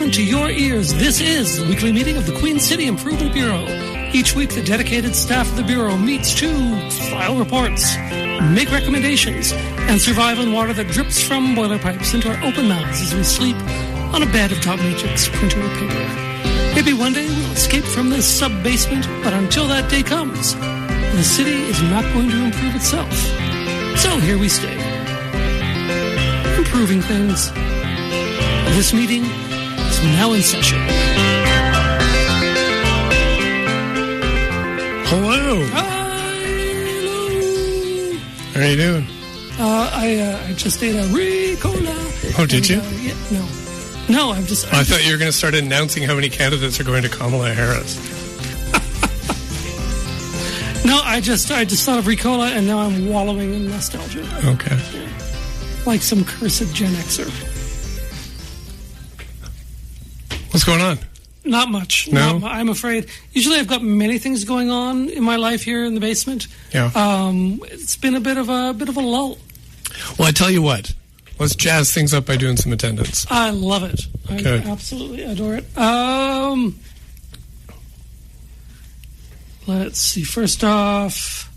Subbasement to your ears. This is the weekly meeting of the Queen City Improvement Bureau. Each week, the dedicated staff of the Bureau meets to file reports, make recommendations, and survive on water that drips from boiler pipes into our open mouths as we sleep on a bed of top matrix printer paper. Maybe one day we'll escape from this sub-basement, but until that day comes, the city is not going to improve itself. So here we stay, improving things. This meeting is now in session. Hello. Hello. How are you doing? I just ate a Ricola. Oh, did you? No, I'm just... I thought you were going to start announcing how many candidates are going to Kamala Harris. No, I just thought of Ricola, and now I'm wallowing in nostalgia. Okay. Yeah. Like some cursed Gen Xer. What's going on? Not much. No? I'm afraid. Usually I've got many things going on in my life here in the basement. Yeah. It's been a bit of a lull. Well, I tell you what. Let's jazz things up by doing some attendance. I love it. Okay. I absolutely adore it. Let's see. First off,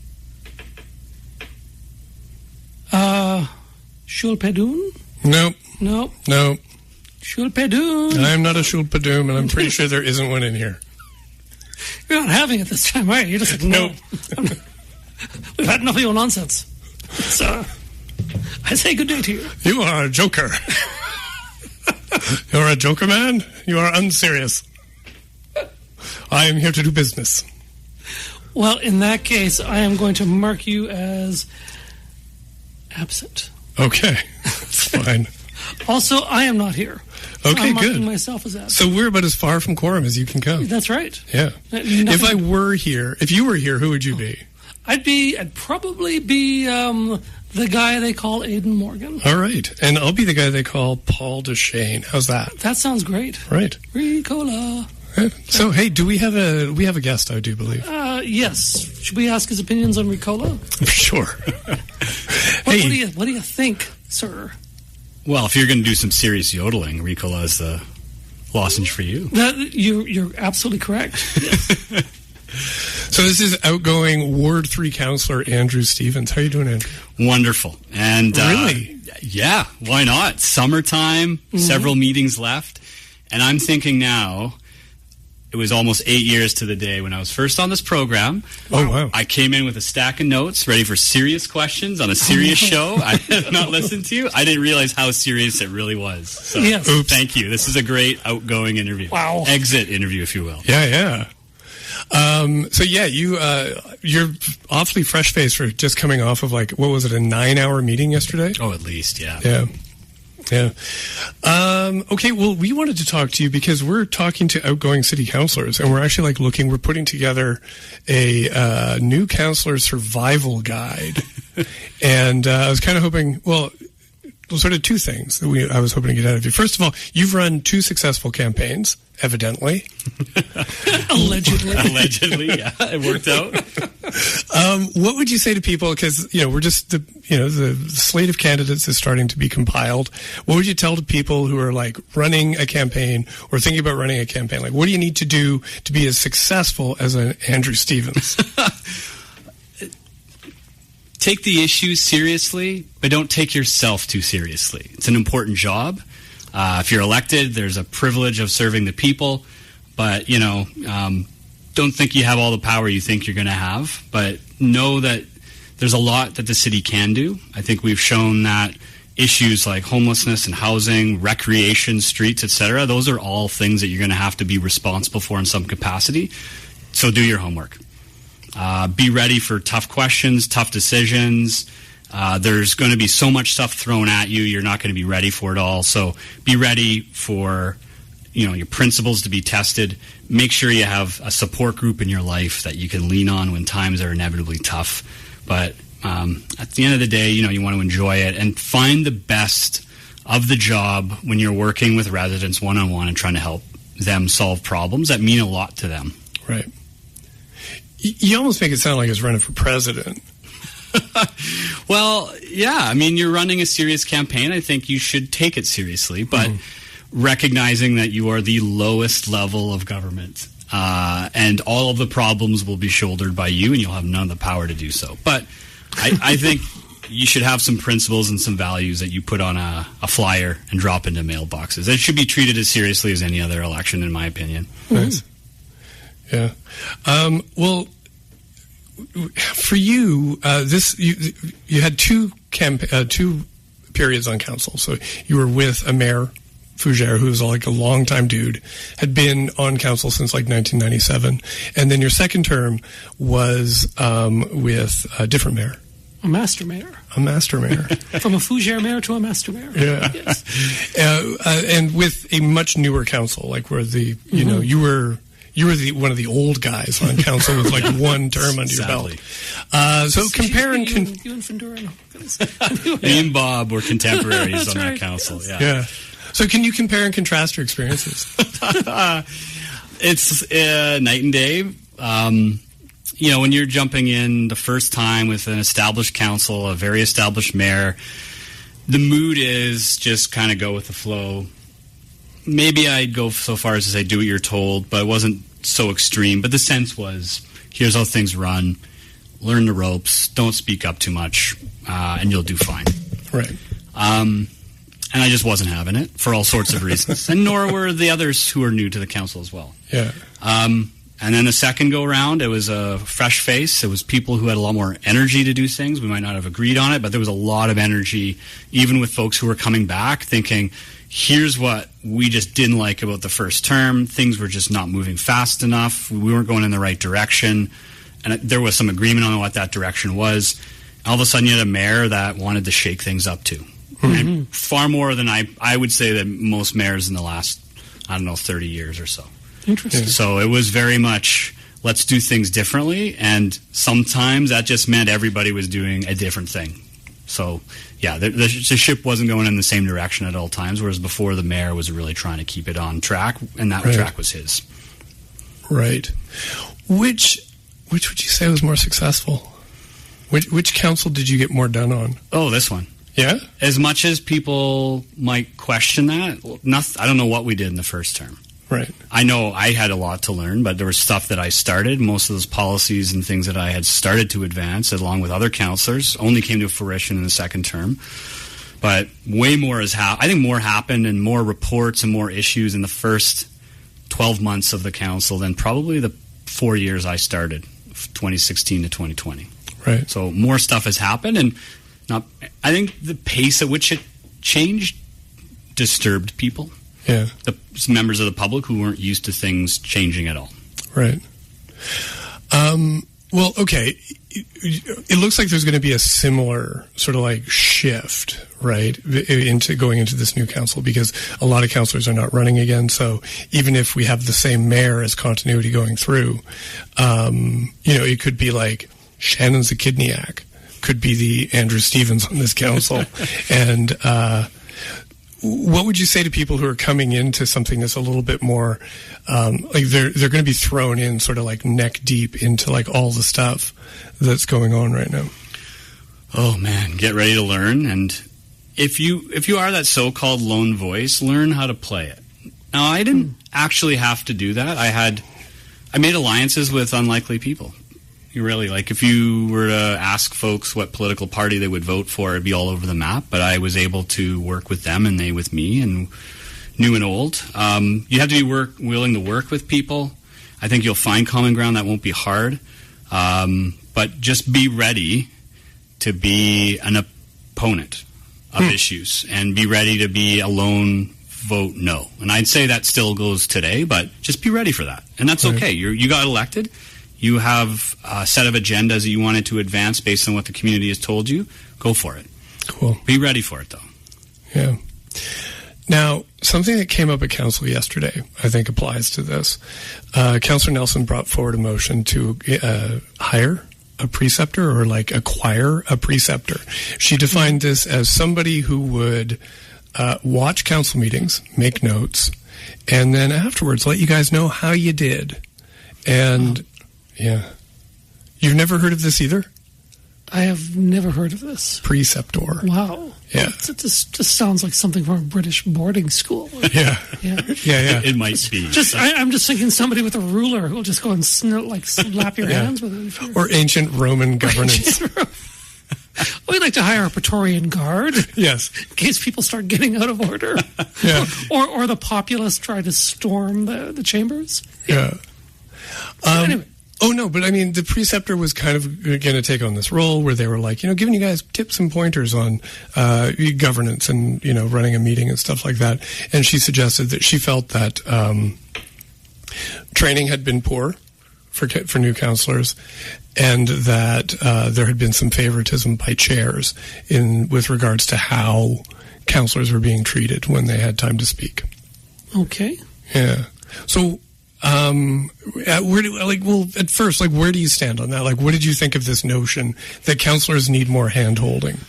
Shulpedoon? Nope. Nope. Nope. Shulpedoon. I'm not a Shulpedoon, and I'm pretty sure there isn't one in here. You're not having it this time, are you? You're just like, no. Nope. We've had enough of your nonsense. So, I say good day to you. You are a joker. You're a joker, man. You are unserious. I am here to do business. Well, in that case, I am going to mark you as absent. Okay. That's fine. Also, I am not here. Okay, I'm marking good. myself as absent. So we're about as far from quorum as you can come. That's right. Yeah. Nothing. If you were here, who would you be? I'd probably be the guy they call Aidan Morgan. All right. And I'll be the guy they call Paul Deshane. How's that? That sounds great. Right. Ricola. So, hey, do we have a guest, I do believe? Yes. Should we ask his opinions on Ricola? Sure. What do you think, sir? Well, if you're going to do some serious yodeling, Ricola is the lozenge for you. You're absolutely correct. Yes. So this is outgoing Ward 3 Councillor Andrew Stevens. How are you doing, Andrew? Wonderful. And really? Yeah, why not? Summertime, several meetings left. And I'm thinking now, it was almost 8 years to the day when I was first on this program. Oh, wow. I came in with a stack of notes, ready for serious questions on a serious show I had not listened to. I didn't realize how serious it really was. So, yes. Thank you. This is a great outgoing interview. Wow. Exit interview, if you will. Yeah. So yeah, you're awfully fresh-faced for just coming off of what was it, a 9-hour meeting yesterday? Oh, at least, yeah. Yeah. Okay, well, we wanted to talk to you because we're talking to outgoing city councillors, and we're actually we're putting together a new councillor survival guide. And I was kind of hoping, well, sort of two things that I was hoping to get out of you. First of all, you've run 2 successful campaigns, evidently. Allegedly, yeah, it worked out. What would you say to people? Because we're just the slate of candidates is starting to be compiled. What would you tell to people who are running a campaign or thinking about running a campaign? What do you need to do to be as successful as an Andrew Stevens? Take the issues seriously, but don't take yourself too seriously. It's an important job. If you're elected, there's a privilege of serving the people, but, don't think you have all the power you think you're going to have, but know that there's a lot that the city can do. I think we've shown that issues like homelessness and housing, recreation, streets, etc., those are all things that you're going to have to be responsible for in some capacity. So do your homework. Be ready for tough questions, tough decisions. There's going to be so much stuff thrown at you, you're not going to be ready for it all. So be ready for your principles to be tested. Make sure you have a support group in your life that you can lean on when times are inevitably tough. But at the end of the day, you want to enjoy it and find the best of the job when you're working with residents one-on-one and trying to help them solve problems that mean a lot to them. Right. You almost make it sound like it's running for president. Well, yeah. I mean, you're running a serious campaign. I think you should take it seriously. But recognizing that you are the lowest level of government, and all of the problems will be shouldered by you, and you'll have none of the power to do so. But I think you should have some principles and some values that you put on a flyer and drop into mailboxes. It should be treated as seriously as any other election, in my opinion. Nice. Yeah. Well, for you, you had two periods on council. So you were with a mayor, Fougere, who was like a long-time dude, had been on council since like 1997. And then your second term was with a different mayor. A master mayor. A master mayor. From a Fougere mayor to a master mayor. Yeah. Yes. And with a much newer council, like where you know, you were one of the old guys on council with like one term under your belt. So compare and you and Findura. Me and Bob were contemporaries on that council. Yes. Yeah. So can you compare and contrast your experiences? It's night and day. You know, when you're jumping in the first time with an established council, a very established mayor, the mood is just kind of go with the flow. Maybe I'd go so far as to say do what you're told, but it wasn't so extreme. But the sense was, here's how things run. Learn the ropes. Don't speak up too much, and you'll do fine. Right. And I just wasn't having it for all sorts of reasons. And nor were the others who were new to the council as well. Yeah. And then the second go-round, it was a fresh face. It was people who had a lot more energy to do things. We might not have agreed on it, but there was a lot of energy, even with folks who were coming back, thinking, here's what we just didn't like about the first term. Things were just not moving fast enough. We weren't going in the right direction. And there was some agreement on what that direction was. All of a sudden, you had a mayor that wanted to shake things up, too. Mm-hmm. And far more than I would say that most mayors in the last, 30 years or so. Interesting. So it was very much, let's do things differently, and sometimes that just meant everybody was doing a different thing. So, yeah, the ship wasn't going in the same direction at all times, whereas before the mayor was really trying to keep it on track, and that track was his. Right. Which would you say was more successful? Which council did you get more done on? Oh, this one. Yeah? As much as people might question that, I don't know what we did in the first term. Right. I know I had a lot to learn, but there was stuff that I started. Most of those policies and things that I had started to advance, along with other councillors, only came to fruition in the second term. But way more I think more happened, and more reports and more issues in the first 12 months of the council than probably the 4 years I started, 2016 to 2020. Right. So more stuff has happened, and I think the pace at which it changed disturbed people. Yeah. The members of the public who weren't used to things changing at all. Right. Well, okay. It looks like there's going to be a similar sort of like shift, right, into going into this new council, because a lot of councillors are not running again. So even if we have the same mayor as continuity going through, it could be like Shannon Zakidniak could be the Andrew Stevens on this council. And what would you say to people who are coming into something that's a little bit more like they're going to be thrown in sort of like neck deep into like all the stuff that's going on right now? Oh man, get ready to learn. And if you are that so-called lone voice, learn how to play it. Now, I didn't actually have to do that. I made alliances with unlikely people. You really, like, if you were to ask folks what political party they would vote for, it'd be all over the map. But I was able to work with them and they with me, and new and old. You have to be willing to work with people. I think you'll find common ground. That won't be hard. But just be ready to be an opponent of issues, and be ready to be a lone vote no. And I'd say that still goes today, but just be ready for that. And that's okay. You got elected. You have a set of agendas that you wanted to advance based on what the community has told you. Go for it. Cool. Be ready for it, though. Yeah. Now, something that came up at council yesterday, I think applies to this. Councillor Nelson brought forward a motion to hire a preceptor, or like acquire a preceptor. She defined this as somebody who would watch council meetings, make notes, and then afterwards let you guys know how you did. And yeah. You've never heard of this either? I have never heard of this. Preceptor. Wow. Yeah. It just sounds like something from a British boarding school. Yeah. Yeah. It might be. I'm just thinking somebody with a ruler who'll just go and slap your hands with it. Or ancient Roman governance. We'd like to hire a Praetorian guard. Yes. In case people start getting out of order. Yeah. Or the populace try to storm the chambers. Yeah. Anyway. Oh, no, but I mean, the preceptor was kind of going to take on this role where they were like, giving you guys tips and pointers on governance and, running a meeting and stuff like that. And she suggested that she felt that training had been poor for new councillors, and that there had been some favoritism by chairs with regards to how councillors were being treated when they had time to speak. Okay. Yeah. So, at first, where do you stand on that? What did you think of this notion that councillors need more hand-holding?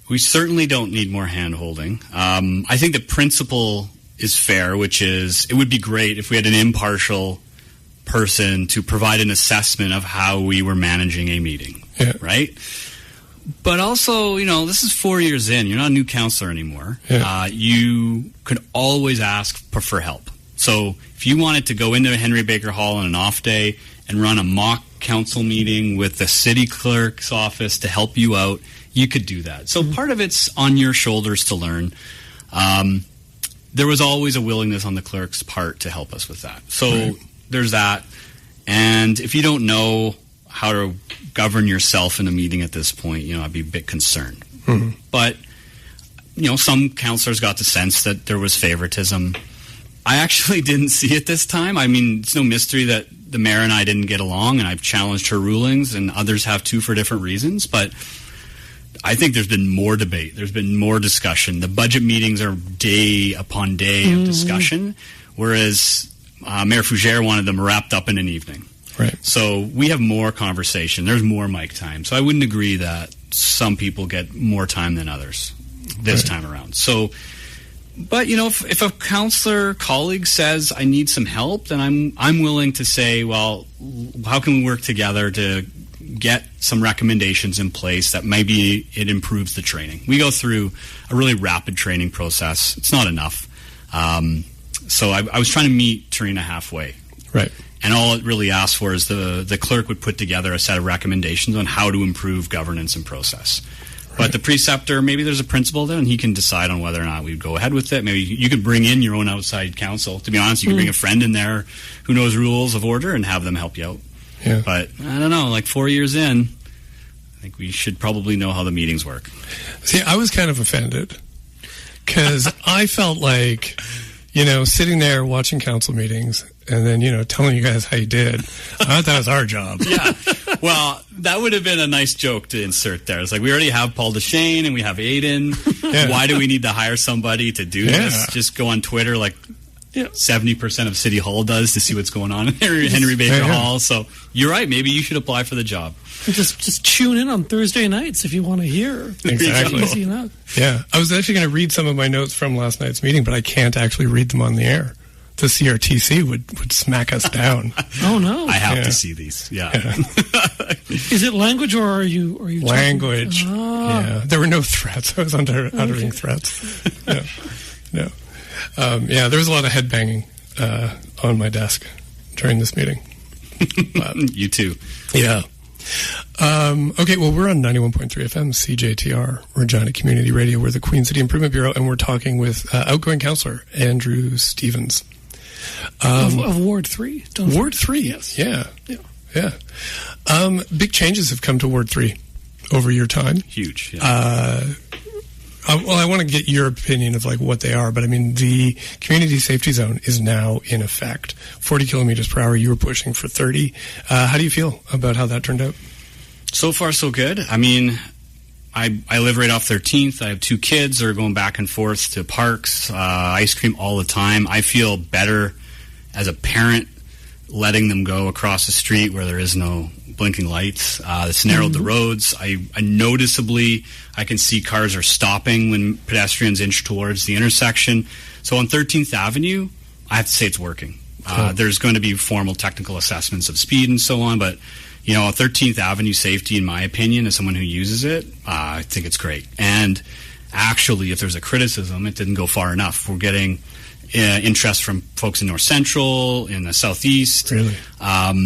We certainly don't need more hand-holding. I think the principle is fair, which is it would be great if we had an impartial person to provide an assessment of how we were managing a meeting, right? But also, this is 4 years in. You're not a new councillor anymore. Yeah. You could always ask for help. So if you wanted to go into Henry Baker Hall on an off day and run a mock council meeting with the city clerk's office to help you out, you could do that. So part of it's on your shoulders to learn. There was always a willingness on the clerk's part to help us with that. So there's that. And if you don't know how to govern yourself in a meeting at this point, I'd be a bit concerned. Mm-hmm. But, some councillors got the sense that there was favoritism. I actually didn't see it this time. I mean, it's no mystery that the mayor and I didn't get along, and I've challenged her rulings, and others have too for different reasons. But I think there's been more debate. There's been more discussion. The budget meetings are day upon day of discussion, whereas Mayor Fougere wanted them wrapped up in an evening. Right. So we have more conversation. There's more mic time. So I wouldn't agree that some people get more time than others this time around. So... But, if a councillor colleague says I need some help, then I'm willing to say, well, how can we work together to get some recommendations in place that maybe it improves the training? We go through a really rapid training process. It's not enough. So I was trying to meet Tarina halfway. Right. And all it really asked for is the clerk would put together a set of recommendations on how to improve governance and process. But the preceptor, maybe there's a principle there, and he can decide on whether or not we'd go ahead with it. Maybe you could bring in your own outside counsel. To be honest, you could bring a friend in there who knows rules of order and have them help you out. Yeah. But I don't know, 4 years in, I think we should probably know how the meetings work. See, I was kind of offended because I felt like, sitting there watching council meetings and then, telling you guys how you did. I thought that was our job. Yeah. Well, that would have been a nice joke to insert there. It's we already have Paul Deshane and we have Aiden. Yeah. Why do we need to hire somebody to do this? Just go on Twitter 70% of City Hall does to see what's going on in Henry Baker Hall. So you're right. Maybe you should apply for the job. Just tune in on Thursday nights if you want to hear. Exactly. Easy enough. Yeah. I was actually going to read some of my notes from last night's meeting, but I can't actually read them on the air. The CRTC would smack us down. Oh no! I have to see these. Yeah. Is it language or are you language? Yeah. There were no threats. I was uttering threats. No. There was a lot of head banging on my desk during this meeting. You too. Yeah. Okay, well, we're on 91.3 FM CJTR, Regina Community Radio. We're the Queen City Improvement Bureau, and we're talking with outgoing councillor Andrew Stevens. Of Ward 3. Ward 3, yes. Yeah. Big changes have come to Ward 3 over your time. Huge, yeah. I want to get your opinion of what they are, but I mean, the community safety zone is now in effect. 40 kilometers per hour, you were pushing for 30. How do you feel about how that turned out? So far, so good. I mean, I live right off 13th. I have 2 kids that are going back and forth to parks, ice cream all the time. I feel better as a parent letting them go across the street where there is no blinking lights. It's narrowed the roads. I noticeably, I can see cars are stopping when pedestrians inch towards the intersection. So on 13th Avenue, I have to say it's working. There's going to be formal technical assessments of speed and so on, but 13th Avenue safety, in my opinion, as someone who uses it, I think it's great. And actually, if there's a criticism, it didn't go far enough. We're getting interest from folks in North Central, in the Southeast. Really? I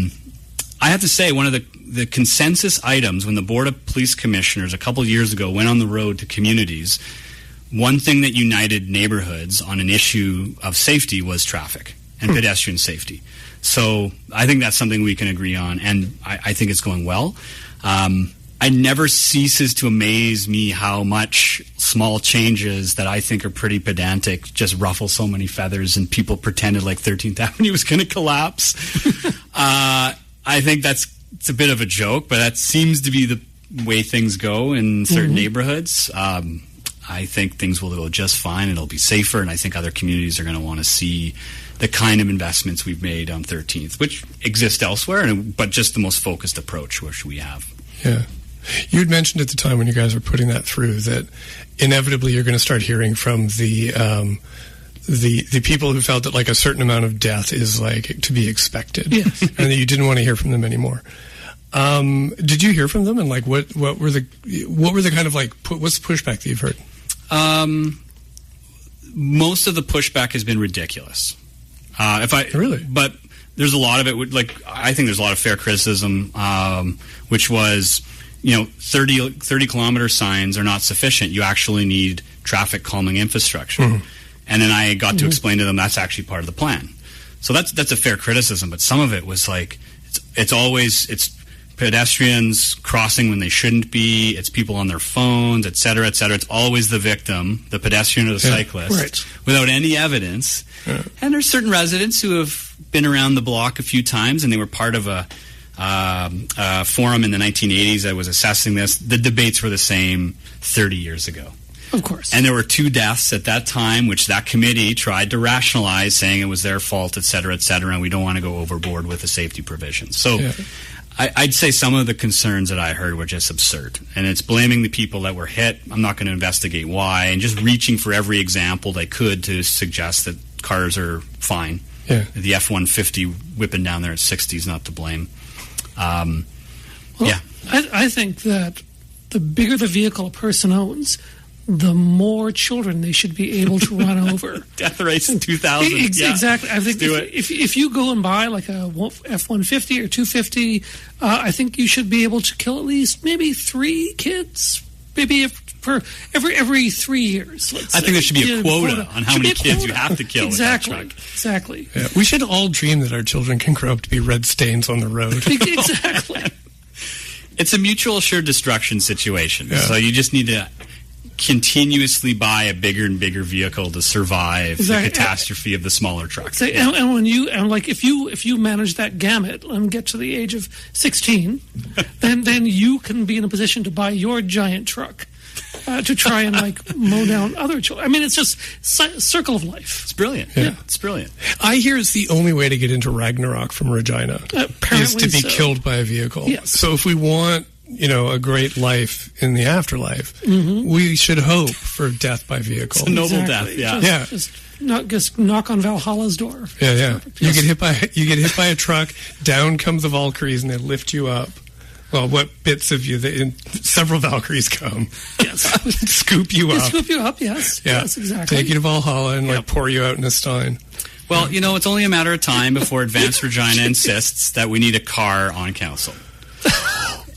have to say, one of the consensus items when the Board of Police Commissioners a couple of years ago went on the road to communities, one thing that united neighborhoods on an issue of safety was traffic and pedestrian safety. So I think that's something we can agree on, and I think it's going well. It never ceases to amaze me how much small changes that I think are pretty pedantic just ruffle so many feathers, and people pretended like 13th Avenue was going to collapse. I think it's a bit of a joke, but that seems to be the way things go in certain neighborhoods. I think things will go just fine. It'll be safer, and I think other communities are going to want to see the kind of investments we've made on 13th, which exist elsewhere, but just the most focused approach which we have. Yeah. You had mentioned at the time when you guys were putting that through that inevitably you're going to start hearing from the people who felt that like a certain amount of death is like to be expected, yes. and that you didn't want to hear from them anymore. Did you hear from them, and like what were the kind of like what's the pushback that you've heard? Most of the pushback has been ridiculous. Really? But there's a lot of it. Like, I think there's a lot of fair criticism, which was, 30 kilometer signs are not sufficient. You actually need traffic calming infrastructure. And then I got to explain to them that's actually part of the plan. So that's a fair criticism. But some of it was like it's pedestrians crossing when they shouldn't be. It's people on their phones, et cetera, et cetera. It's always the victim, the pedestrian or the cyclist, without any evidence. Yeah. And there's certain residents who have been around the block a few times, and they were part of a forum in the 1980s that was assessing this. The debates were the same 30 years ago. Of course. And there were 2 deaths at that time, which that committee tried to rationalize, saying it was their fault, et cetera, and we don't want to go overboard with the safety provisions. So I'd say some of the concerns that I heard were just absurd. And it's blaming the people that were hit. I'm not going to investigate why, and just reaching for every example they could to suggest that cars are fine. Yeah. The F-150 whipping down there at 60 is not to blame. I think that the bigger the vehicle a person owns, the more children they should be able to run over. Death rates in 2000. Exactly. I think if you go and buy like a F-150 or 250, I think you should be able to kill at least maybe 3 kids, maybe every 3 years. I think there should be a quota on how many kids you have to kill with that truck. Exactly. Yeah. We should all dream that our children can grow up to be red stains on the road. Exactly. It's a mutual assured destruction situation. Yeah. So you just need to continuously buy a bigger and bigger vehicle to survive the catastrophe of the smaller trucks. And when if you manage that gamut and get to the age of 16, then you can be in a position to buy your giant truck to try and mow down other children. I mean, it's just circle of life. It's brilliant. Yeah, it's brilliant. I hear it's the only way to get into Ragnarok from Regina is to be killed by a vehicle. Yes. So if we want a great life in the afterlife, we should hope for death by vehicle. It's a noble death, yeah. Just knock on Valhalla's door. Yeah. You get hit by a truck, down come the Valkyries, and they lift you up. Well, what bits of you? Several Valkyries come. Yes. Scoop you up. Scoop you up, yes. Yeah. Yes, exactly. Take you to Valhalla and pour you out in a stein. Well, it's only a matter of time before Advanced Regina insists that we need a car on council.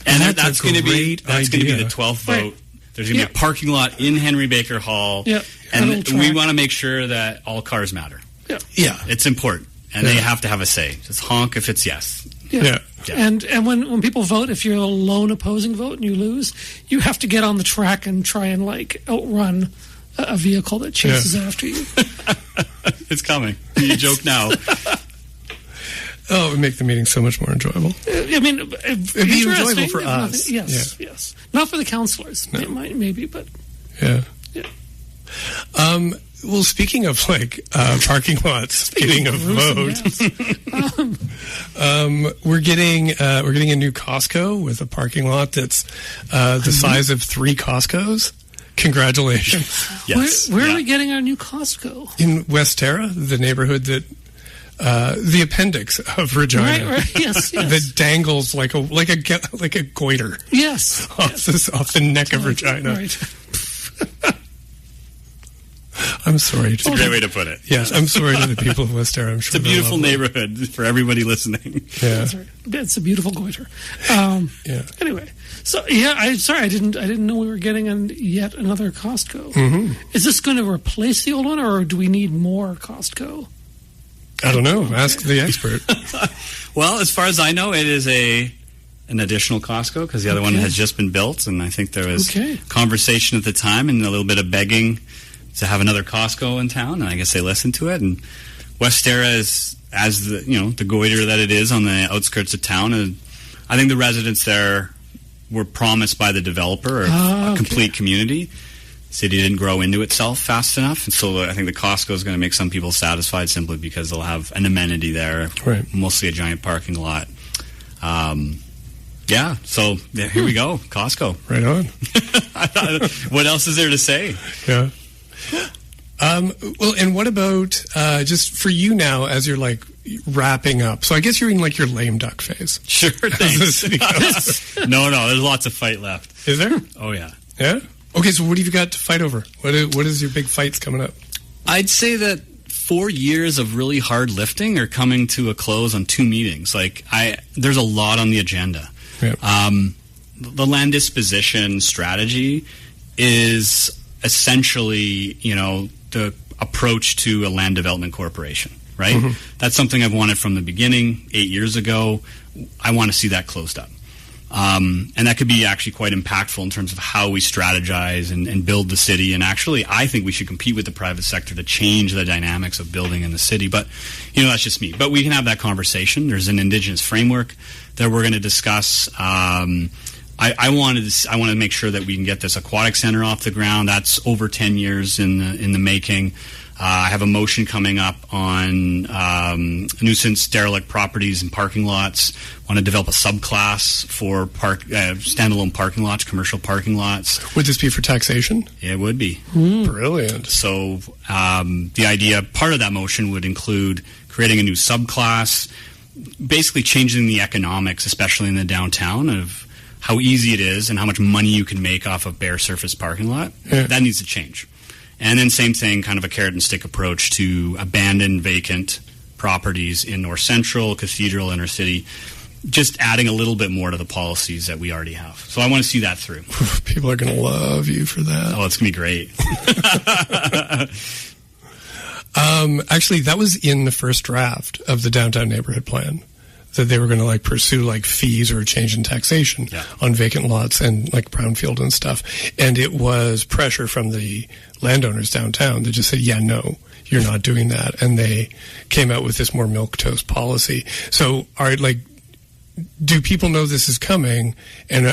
And that's going to be the 12th vote. There's going to be a parking lot in Henry Baker Hall. Yeah. And we want to make sure that all cars matter. Yeah. It's important. And they have to have a say. Just honk if it's yes. Yeah. And when people vote, if you're a lone opposing vote and you lose, you have to get on the track and try and outrun a vehicle that chases after you. It's coming. You joke now. Oh, it would make the meeting so much more enjoyable. I mean, it'd be enjoyable for us. Yes. Not for the councillors. No. It might, maybe, but... Yeah. Well, speaking of parking lots, speaking of votes, we're getting a new Costco with a parking lot that's the size of 3 Costcos. Congratulations! Yes. Where are we getting our new Costco? In West Terra, the neighborhood that the appendix of Regina, right. Yes. that dangles like a goiter. Yes. Off the neck of Regina. Right. I'm sorry. It's a great way to put it. Yes, I'm sorry to the people of West Era. I'm sure it's a beautiful neighborhood for everybody listening. Yeah, that's right. It's a beautiful goiter. Yeah. Anyway, so yeah, I didn't know we were getting yet another Costco. Mm-hmm. Is this going to replace the old one, or do we need more Costco? I don't know. Ask the expert. Well, as far as I know, it is an additional Costco because the other one has just been built, and I think there was conversation at the time and a little bit of begging to have another Costco in town, and I guess they listened to it. And West Era is, as the goiter that it is on the outskirts of town, and I think the residents there were promised by the developer a complete community. The city didn't grow into itself fast enough, and so I think the Costco is going to make some people satisfied simply because they'll have an amenity there, mostly a giant parking lot. Yeah, so here we go, Costco. Right on. What else is there to say? Yeah. Well, and what about just for you now as you're like wrapping up? So I guess you're in like your lame duck phase. Sure, thanks. No, there's lots of fight left. Is there? Oh, yeah. Yeah? Okay, so what have you got to fight over? What is your big fights coming up? I'd say that 4 years of really hard lifting are coming to a close on 2 meetings. There's a lot on the agenda. Yep. The land disposition strategy is essentially, the approach to a land development corporation, right? Mm-hmm. That's something I've wanted from the beginning, 8 years ago. I want to see that closed up. And that could be actually quite impactful in terms of how we strategize and build the city. And actually, I think we should compete with the private sector to change the dynamics of building in the city. But, that's just me. But we can have that conversation. There's an Indigenous framework that we're going to discuss. I want to make sure that we can get this aquatic center off the ground. That's over 10 years in the making. I have a motion coming up on nuisance derelict properties and parking lots. I want to develop a subclass for standalone parking lots, commercial parking lots. Would this be for taxation? It would be. Brilliant. So the idea, part of that motion would include creating a new subclass, basically changing the economics, especially in the downtown, of how easy it is and how much money you can make off a bare surface parking lot. Yeah. That needs to change. And then same thing, kind of a carrot and stick approach to abandoned, vacant properties in North Central, Cathedral, Inner City, just adding a little bit more to the policies that we already have. So I want to see that through. People are going to love you for that. Oh, it's going to be great. Actually, that was in the first draft of the downtown neighborhood plan, that they were going to pursue fees or a change in taxation on vacant lots and brownfield and stuff. And it was pressure from the landowners downtown that just said, yeah, no, you're not doing that. And they came out with this more milquetoast policy. So do people know this is coming? And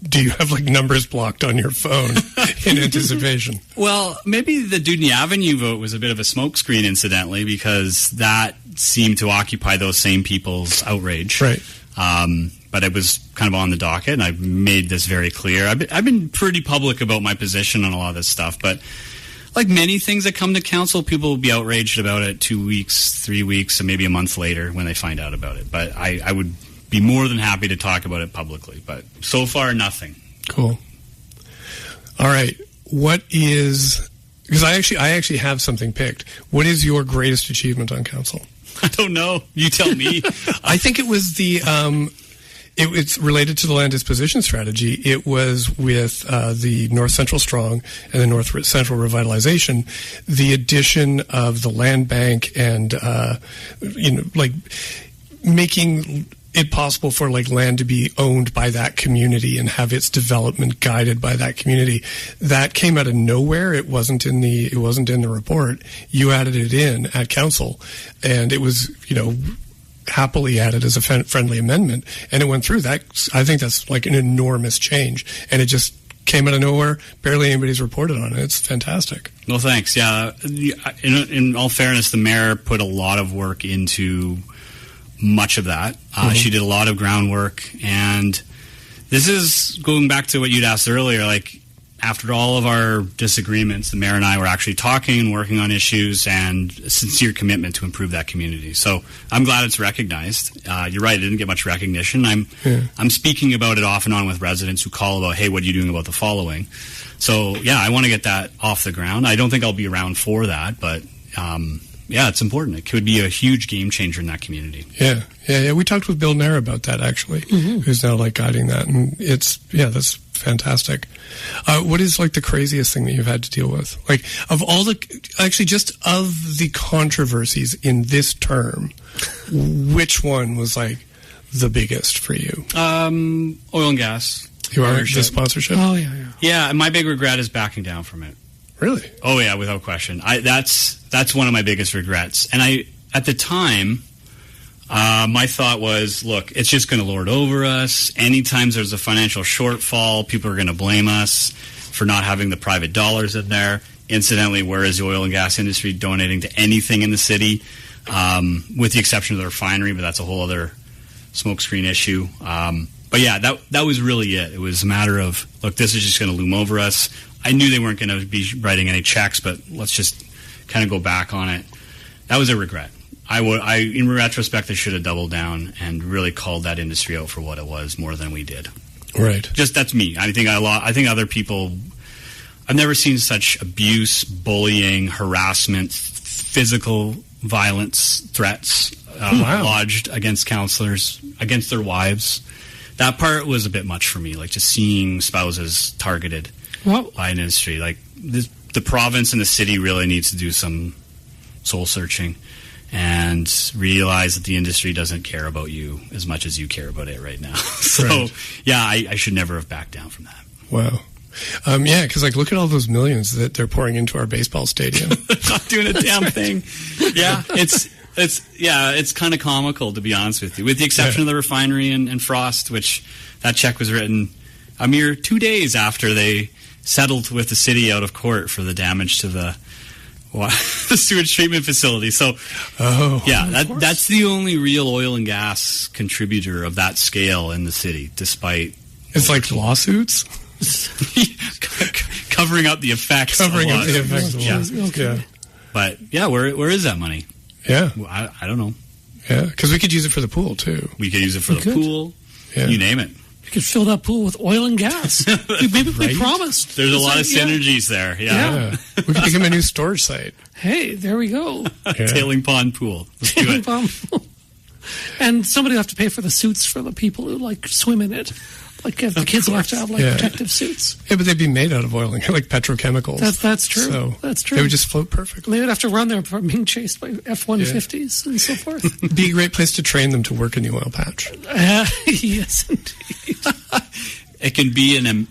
do you have numbers blocked on your phone in anticipation? Well, maybe the Dudney Avenue vote was a bit of a smokescreen, incidentally, because that seemed to occupy those same people's outrage. Right. But it was kind of on the docket, and I've made this very clear. I've been pretty public about my position on a lot of this stuff, but like many things that come to council, people will be outraged about it 2 weeks, 3 weeks, and maybe a month later when they find out about it. But I would be more than happy to talk about it publicly. But so far, nothing. Cool. All right. What is... Because I actually have something picked. What is your greatest achievement on council? I don't know. You tell me. I think it was the... It's related to the land disposition strategy. It was with the North Central Strong and the North Central Revitalization, the addition of the land bank and, making it possible for land to be owned by that community and have its development guided by that community. That came out of nowhere. It wasn't in the report. You added it in at council, and it was, happily added as a friendly amendment, and it went through. That I think that's an enormous change, and it just came out of nowhere. Barely anybody's reported on it. It's fantastic. Well, thanks. Yeah, in all fairness, the mayor put a lot of work into much of that. She did a lot of groundwork, and this is going back to what you'd asked earlier, after all of our disagreements, the mayor and I were actually talking and working on issues and a sincere commitment to improve that community. So I'm glad it's recognized. You're right, it didn't get much recognition. I'm speaking about it off and on with residents who call about, hey, what are you doing about the following? So, yeah, I want to get that off the ground. I don't think I'll be around for that, but yeah, it's important. It could be a huge game changer in that community. Yeah. We talked with Bill Nair about that, actually, who's now like guiding that. And that's fantastic. What is like the craziest thing that you've had to deal with? Like of all just of the controversies in this term, which one was like the biggest for you? Oil and gas. You are the sponsorship? Oh, yeah. Yeah, my big regret is backing down from it. Really? Oh yeah, without question. That's one of my biggest regrets. And at the time, my thought was, look, it's just going to lord over us. Anytime there's a financial shortfall, people are going to blame us for not having the private dollars in there. Incidentally, where is the oil and gas industry donating to anything in the city, with the exception of the refinery? But that's a whole other smokescreen issue. But yeah, that was really it. It was a matter of, look, this is just going to loom over us. I knew they weren't going to be writing any checks, but let's just kind of go back on it. That was a regret. In retrospect, I should have doubled down and really called that industry out for what it was more than we did. Right. Just that's me. I think other people. I've never seen such abuse, bullying, harassment, physical violence, threats lodged against councillors, against their wives. That part was a bit much for me. Like just seeing spouses targeted. By an industry. Like the province and the city really needs to do some soul searching and realize that the industry doesn't care about you as much as you care about it right now. So, yeah, I should never have backed down from that. Wow. Yeah, because like look at all those millions that they're pouring into our baseball stadium. They're not doing a damn thing. Yeah, it's kind of comical, to be honest with you, with the exception of the refinery and Frost, which that check was written a mere 2 days after they settled with the city out of court for the damage to the sewage treatment facility. So, that's the only real oil and gas contributor of that scale in the city, despite... It's like lawsuits? Covering up the effects. Yeah. But, yeah, where is that money? Yeah. I don't know. Yeah, because we could use it for the pool, too. We could use it for the pool. Yeah. You name it. You could fill that pool with oil and gas. Maybe we promised. There's a lot of synergies there. Yeah. We could become a new storage site. Hey, there we go. Tailing pond pool. Let's do it. Pond pool. And somebody will have to pay for the suits for the people who like swim in it. Like if the kids will have to have protective suits. Yeah, but they'd be made out of oil and like petrochemicals. That's true. So that's true. They would just float perfectly. They would have to run there for being chased by F-150s and so forth. It'd be a great place to train them to work in the oil patch. Yes, indeed. It can be an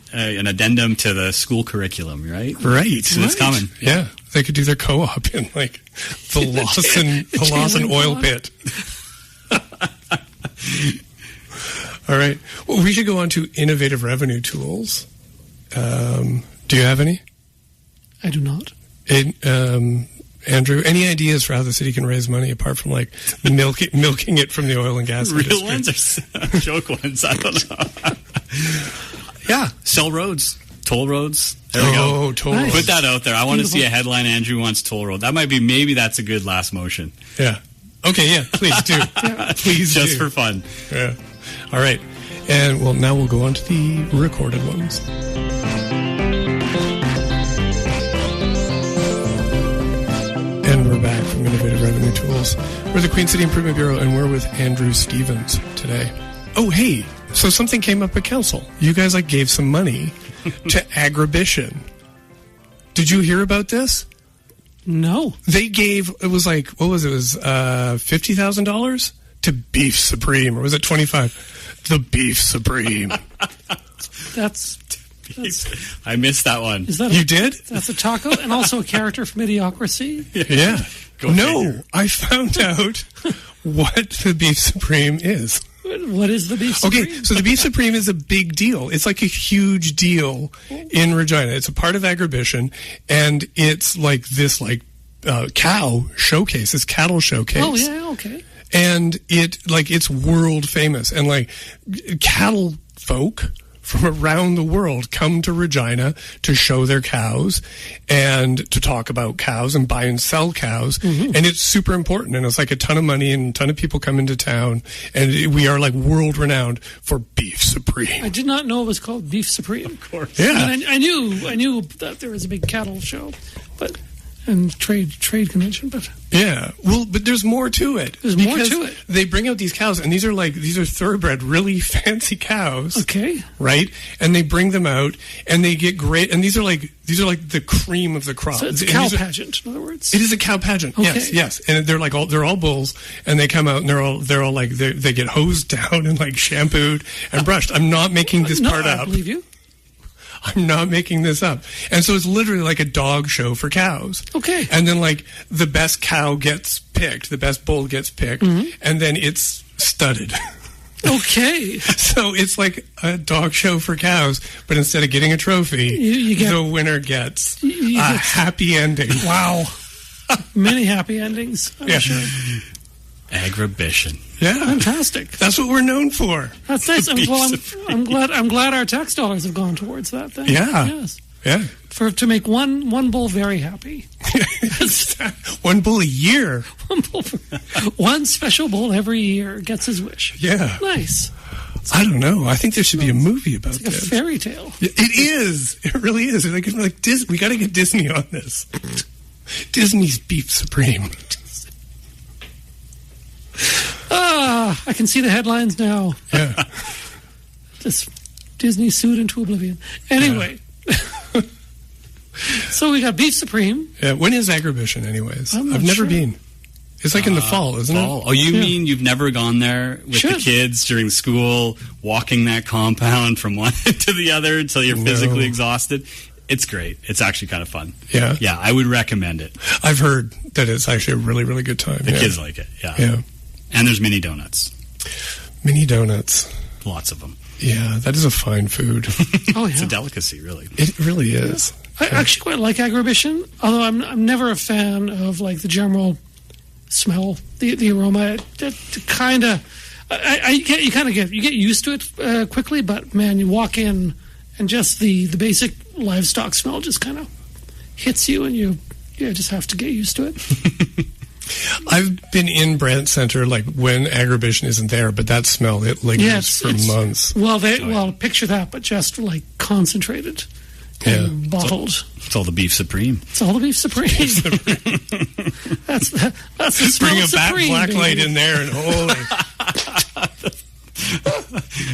addendum to the school curriculum, right? Right. So it's common. Yeah. They could do their co-op in like the Lawson oil pit. All right. Well, we should go on to innovative revenue tools. Do you have any? I do not. Andrew, any ideas for how the city can raise money apart from like milking it from the oil and gas industry? Real ones or joke ones? I don't know. Yeah, sell roads, toll roads. There we go. Toll roads. Put that out there. I want to see a headline. Andrew wants toll road. That might be. Maybe that's a good last motion. Yeah. Okay. Yeah. Please do. Please just do. for fun. Yeah. All right. And well, now we'll go on to the recorded ones. And we're back from Innovative Revenue Tools. We're the Queen City Improvement Bureau, and we're with Andrew Stevens today. Oh, hey, so something came up at council. You guys gave some money to Agribition. Did you hear about this? No. They gave, it was $50,000 to Beef Supreme, or was it 25? The Beef Supreme. That's I missed that one. You did? That's a taco and also a character from Idiocracy. Yeah. I found out what the Beef Supreme is. What is the Beef Supreme? Okay, so the Beef Supreme is a big deal. It's like a huge deal in Regina. It's a part of Agribition, and it's like this cow showcase, this cattle showcase. Oh, yeah, okay. And it's world famous, and cattle folk from around the world come to Regina to show their cows and to talk about cows and buy and sell cows. And it's super important. And it's like a ton of money and a ton of people come into town. And we are like world renowned for Beef Supreme. I did not know it was called Beef Supreme. Of course. Yeah. I mean, I knew that there was a big cattle show, and trade convention, but yeah. Well, but there's more to it. There's more to it. They bring out these cows, and these are thoroughbred, really fancy cows. Okay. Right? And they bring them out, and they get great. And these are like the cream of the crop. So it's a cow pageant, in other words. It is a cow pageant. Okay. Yes. And they're like they're all bulls, and they come out, and they're all like they get hosed down and like shampooed and brushed. I'm not making this part up. I believe you. I'm not making this up. And so it's literally like a dog show for cows. Okay. And then like the best cow gets picked, the best bull gets picked, and then it's studded. Okay. So it's like a dog show for cows, but instead of getting a trophy, the winner gets a happy ending. Wow. Many happy endings, I'm sure. Agribition. Yeah. Fantastic. That's what we're known for. That's nice. I'm glad our tax dollars have gone towards that thing. Yeah. Yes. Yeah. To make one bull very happy. One bull a year. One special bull every year gets his wish. Yeah. Nice. I don't know. I think there should be a movie about it's like this. A fairy tale. It is. It really is. We got to get Disney on this. Disney's Beef Supreme. I can see the headlines now. Yeah. Just Disney sued into oblivion. Anyway. Yeah. So we got Beef Supreme. Yeah. When is Agribition, anyways? I've never been. It's like in the fall, isn't it? Oh, you mean you've never gone there with the kids during school, walking that compound from one to the other until you're physically exhausted? It's great. It's actually kind of fun. Yeah. Yeah, I would recommend it. I've heard that it's actually a really, really good time. The kids like it, yeah. Yeah. And there's mini donuts. Mini donuts. Lots of them. Yeah, that is a fine food. Oh, yeah. It's a delicacy, really. It really is. I actually quite like Agribition, although I'm never a fan of like the general smell, the aroma. It kind of, you get used to it quickly, but man, you walk in and just the basic livestock smell just kind of hits you, and you just have to get used to it. I've been in Brant Center like when Agribition isn't there, but that smell, it lingers for months. Well, picture that, but just like concentrated and bottled. It's all the Beef Supreme. It's all the Beef Supreme. that's the smell. Bring a Supreme, black light in there and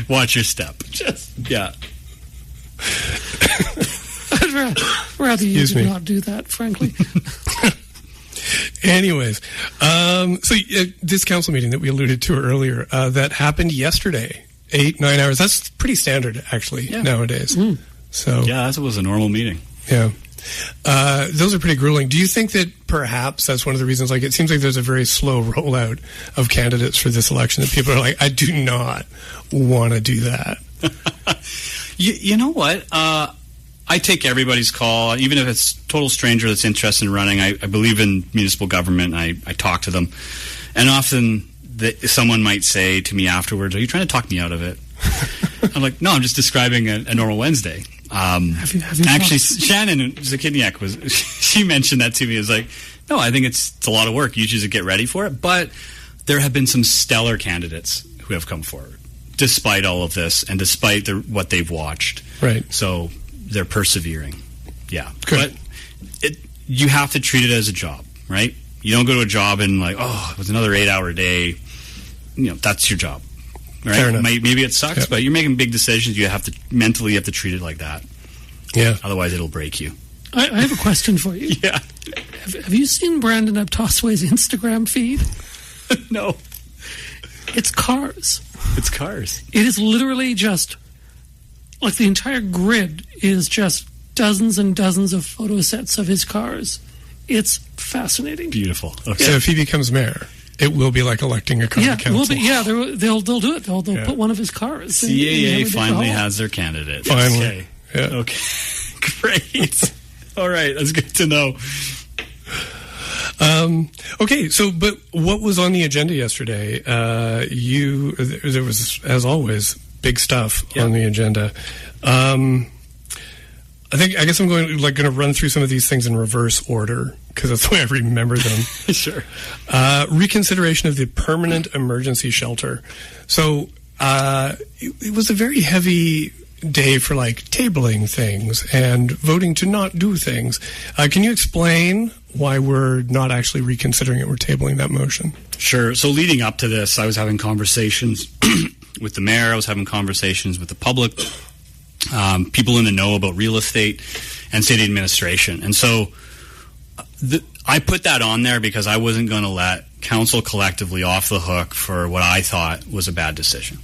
watch your step. Yeah. I'd rather you did not do that, frankly. Anyways, so this council meeting that we alluded to earlier, that happened yesterday, 8-9 hours. That's pretty standard, actually, nowadays. So yeah, that was a normal meeting. Yeah. Those are pretty grueling. Do you think that perhaps that's one of the reasons, like, it seems like there's a very slow rollout of candidates for this election, that people are like, I do not want to do that? You know what? I take everybody's call, even if it's a total stranger that's interested in running. I believe in municipal government. I talk to them. And often someone might say to me afterwards, are you trying to talk me out of it? I'm like, no, I'm just describing a normal Wednesday. Have you actually, Shannon Zakiniak she mentioned that to me. It was like, no, I think it's a lot of work. You just get ready for it. But there have been some stellar candidates who have come forward, despite all of this and despite what they've watched. Right. So they're persevering. Yeah. Good. But you have to treat it as a job, right? You don't go to a job and like, oh, it was another 8-hour day. That's your job. Right? Fair enough. Maybe it sucks, but you're making big decisions. You have to mentally treat it like that. Yeah. Otherwise, it'll break you. I have a question for you. Yeah. Have you seen Brandon Abtosway's Instagram feed? No. It's cars. It's cars. It is literally just like the entire grid is just dozens and dozens of photo sets of his cars. It's fascinating. Beautiful. Okay. So if he becomes mayor, it will be like electing a county council. They'll do it. They'll put one of his cars. CAA finally has their candidate. Finally. Okay. Yeah. Okay. Great. All right. That's good to know. Okay, so, but what was on the agenda yesterday? There was, as always, big stuff on the agenda. I guess I'm going to run through some of these things in reverse order because that's the way I remember them. Sure. Reconsideration of the permanent emergency shelter. So it was a very heavy day for tabling things and voting to not do things. Can you explain why we're not actually reconsidering it? We're tabling that motion. Sure. So leading up to this, I was having conversations with the mayor. I was having conversations with the public, people in the know about real estate and city administration. And so I put that on there because I wasn't going to let council collectively off the hook for what I thought was a bad decision.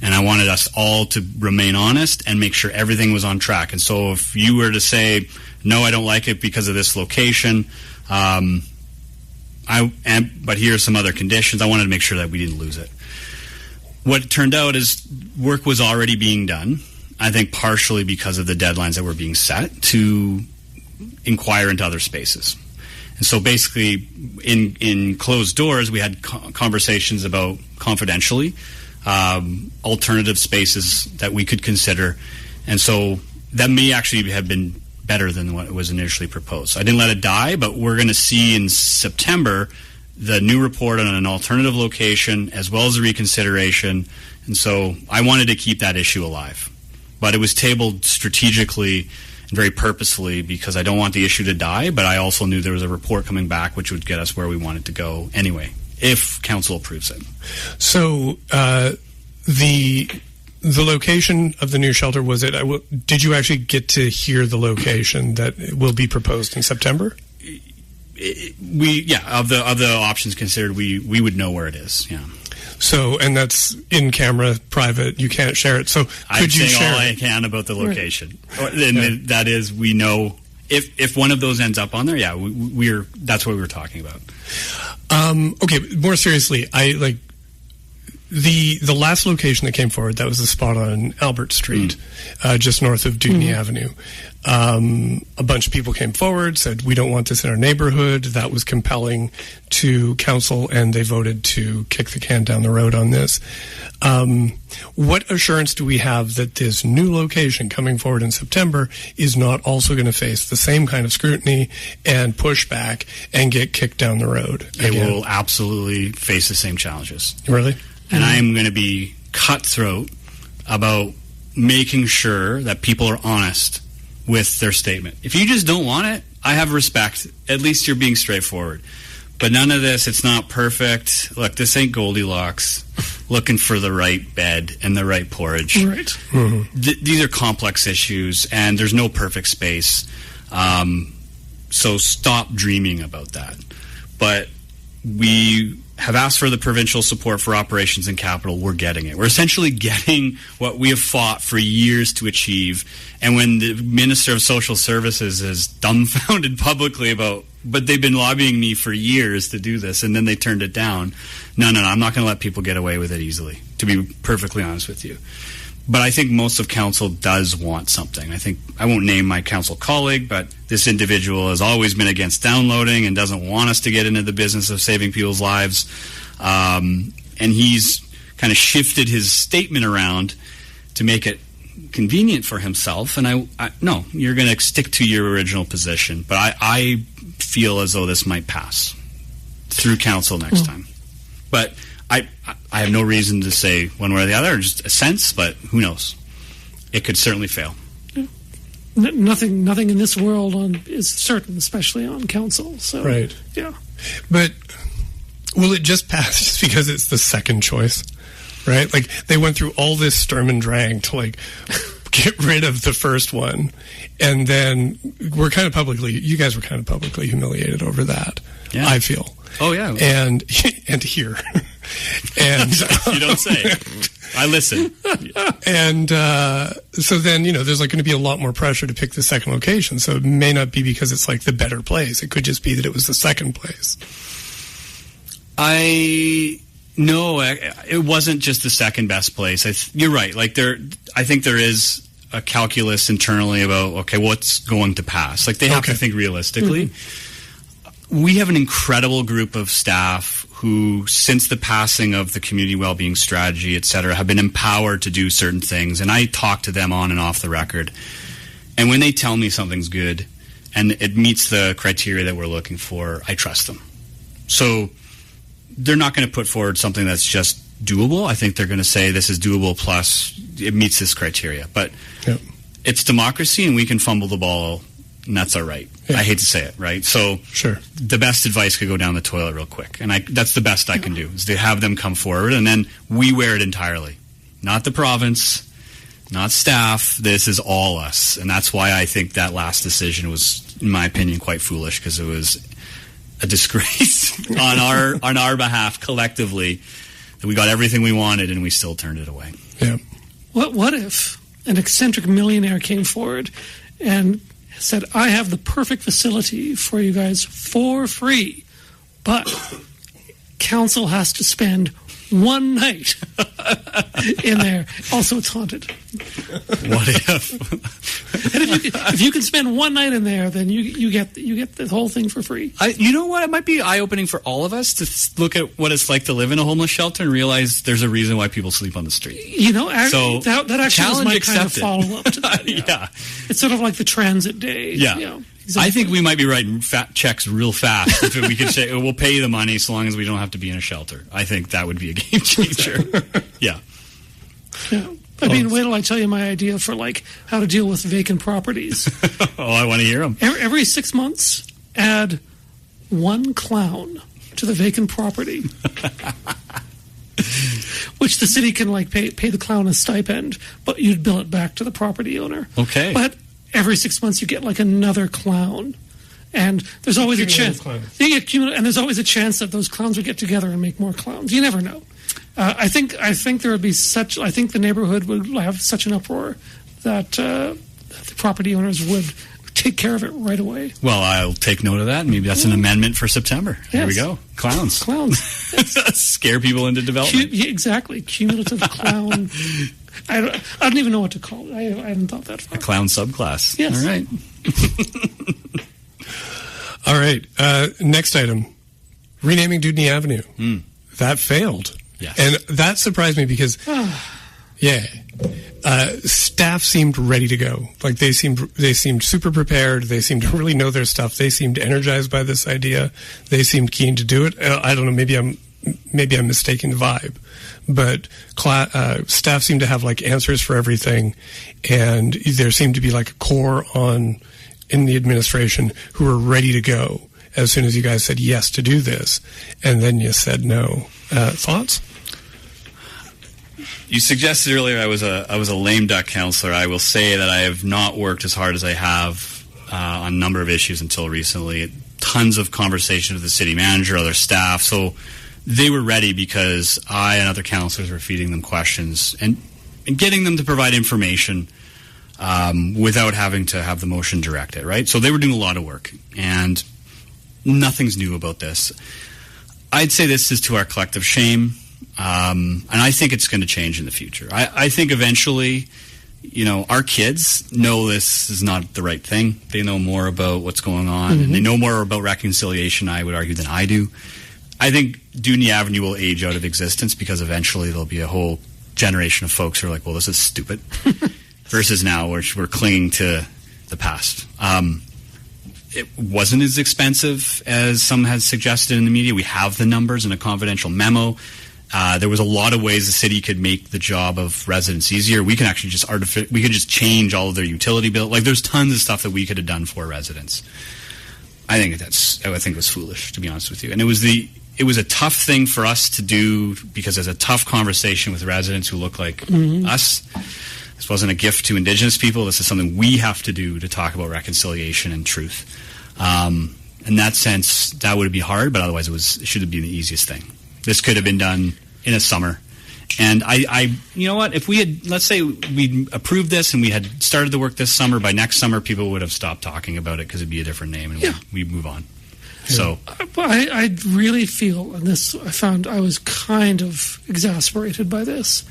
And I wanted us all to remain honest and make sure everything was on track. And so if you were to say, no, I don't like it because of this location, but here are some other conditions, I wanted to make sure that we didn't lose it. What it turned out is work was already being done, I think partially because of the deadlines that were being set to inquire into other spaces. And so basically in closed doors, we had conversations about confidentially alternative spaces that we could consider. And so that may actually have been better than what was initially proposed. So I didn't let it die, but we're going to see in September the new report on an alternative location as well as a reconsideration. And so I wanted to keep that issue alive. But it was tabled strategically and very purposefully because I don't want the issue to die, but I also knew there was a report coming back which would get us where we wanted to go anyway, if council approves it. So the location of the new shelter, was it? Did you actually get to hear the location that will be proposed in September? Of the options considered, we would know where it is. Yeah. So, and that's in camera, private. You can't share it. So, could you share? I'm saying all I can about the location. Right. And that is, we know if one of those ends up on there. Yeah, that's what we were talking about. Okay, more seriously, the last location that came forward, that was the spot on Albert Street, just north of Dewdney Avenue. A bunch of people came forward, said, we don't want this in our neighborhood. That was compelling to council, and they voted to kick the can down the road on this. What assurance do we have that this new location coming forward in September is not also going to face the same kind of scrutiny and pushback and get kicked down the road? It will absolutely face the same challenges. Really? And I'm going to be cutthroat about making sure that people are honest with their statement. If you just don't want it, I have respect. At least you're being straightforward. But none of this, it's not perfect. Look, this ain't Goldilocks looking for the right bed and the right porridge. Right. Mm-hmm. These are complex issues, and there's no perfect space. So stop dreaming about that. But we have asked for the provincial support for operations and capital. We're getting it. We're essentially getting what we have fought for years to achieve. And when the Minister of Social Services is dumbfounded publicly about, but they've been lobbying me for years to do this, and then they turned it down. No, I'm not going to let people get away with it easily, to be perfectly honest with you. But I think most of council does want something. I think, I won't name my council colleague, but this individual has always been against downloading and doesn't want us to get into the business of saving people's lives. And he's kind of shifted his statement around to make it convenient for himself. And no, you're going to stick to your original position. But I feel as though this might pass through council next time. But I have no reason to say one way or the other, just a sense, but who knows? It could certainly fail. Yeah. Nothing in this world is certain, especially on council. So, right. Yeah. But will it just pass just because it's the second choice? Right? Like, they went through all this Sturm and Drang to, get rid of the first one. And then you guys were kind of publicly humiliated over that, yeah. I feel. Oh, yeah. And here. And you don't say. I listen. And so then, there's going to be a lot more pressure to pick the second location. So it may not be because it's the better place. It could just be that it was the second place. No, it wasn't just the second best place. You're right. I think there is a calculus internally about, okay, what's going to pass. They have to think realistically. Mm-hmm. We have an incredible group of staff who, since the passing of the community well-being strategy, et cetera, have been empowered to do certain things. And I talk to them on and off the record. And when they tell me something's good and it meets the criteria that we're looking for, I trust them. So they're not going to put forward something that's just doable. I think they're going to say this is doable plus it meets this criteria. But it's democracy, and we can fumble the ball, and that's all right. Yeah. I hate to say it, right? So the best advice could go down the toilet real quick, and that's the best I can do, is to have them come forward, and then we wear it entirely. Not the province, not staff. This is all us, and that's why I think that last decision was, in my opinion, quite foolish, because it was a disgrace on our behalf collectively that we got everything we wanted and we still turned it away. Yeah. What if an eccentric millionaire came forward and said, I have the perfect facility for you guys for free, but council has to spend one night in there. Also, it's haunted. What if? And if you can spend one night in there, then you get the whole thing for free. You know what? It might be eye-opening for all of us to look at what it's like to live in a homeless shelter and realize there's a reason why people sleep on the street. You know, that actually was my kind of follow-up to that. Yeah. It's sort of like the transit day. Yeah. You know, exactly. I think we might be writing checks real fast if we could say, we'll pay you the money so long as we don't have to be in a shelter. I think that would be a game changer. Yeah. I mean, wait till I tell you my idea for how to deal with vacant properties. Oh, I want to hear them. Every 6 months, add one clown to the vacant property, which the city can pay the clown a stipend, but you'd bill it back to the property owner. Okay. But every 6 months you get another clown, and there's always a chance you get cumulative, and there's always a chance that those clowns would get together and make more clowns. You never know. I think there would be I think the neighborhood would have such an uproar that the property owners would take care of it right away. Well, I'll take note of that. Maybe that's an amendment for September. Yes. There we go. Clowns. Scare people into development. Exactly. Cumulative clown. I don't even know what to call it. I haven't thought that far. A clown subclass. Yes. All right. All right. Next item. Renaming Dudney Avenue. That failed. Yes. And that surprised me because, staff seemed ready to go. They seemed super prepared. They seemed to really know their stuff. They seemed energized by this idea. They seemed keen to do it. I don't know. Maybe I'm mistaking the vibe, but staff seemed to have answers for everything, and there seemed to be a core in the administration who were ready to go as soon as you guys said yes to do this, and then you said no. Thoughts? You suggested earlier I was a lame duck councillor. I will say that I have not worked as hard as I have on a number of issues until recently. Tons of conversation with the city manager, other staff. So they were ready because I and other councillors were feeding them questions and getting them to provide information without having to have the motion directed, right? So they were doing a lot of work, and nothing's new about this. I'd say this is to our collective shame. And I think it's going to change in the future. I think eventually, our kids know this is not the right thing. They know more about what's going on, and they know more about reconciliation, I would argue, than I do. I think Dudney Avenue will age out of existence because eventually there'll be a whole generation of folks who are like, well, this is stupid, versus now we're clinging to the past. It wasn't as expensive as some had suggested in the media. We have the numbers in a confidential memo. There was a lot of ways the city could make the job of residents easier. We can actually just change all of their utility bill. There's tons of stuff that we could have done for residents. I think it was foolish, to be honest with you. And it was a tough thing for us to do because there's a tough conversation with residents who look like us. This wasn't a gift to Indigenous people. This is something we have to do to talk about reconciliation and truth. In that sense, that would be hard, but otherwise it should have been the easiest thing. This could have been done in a summer. And I you know what, if we had, let's say we approved this and we had started the work this summer, by next summer people would have stopped talking about it because it'd be a different name and we'd move on. Yeah. So I really feel, and this I found I was kind of exasperated by this,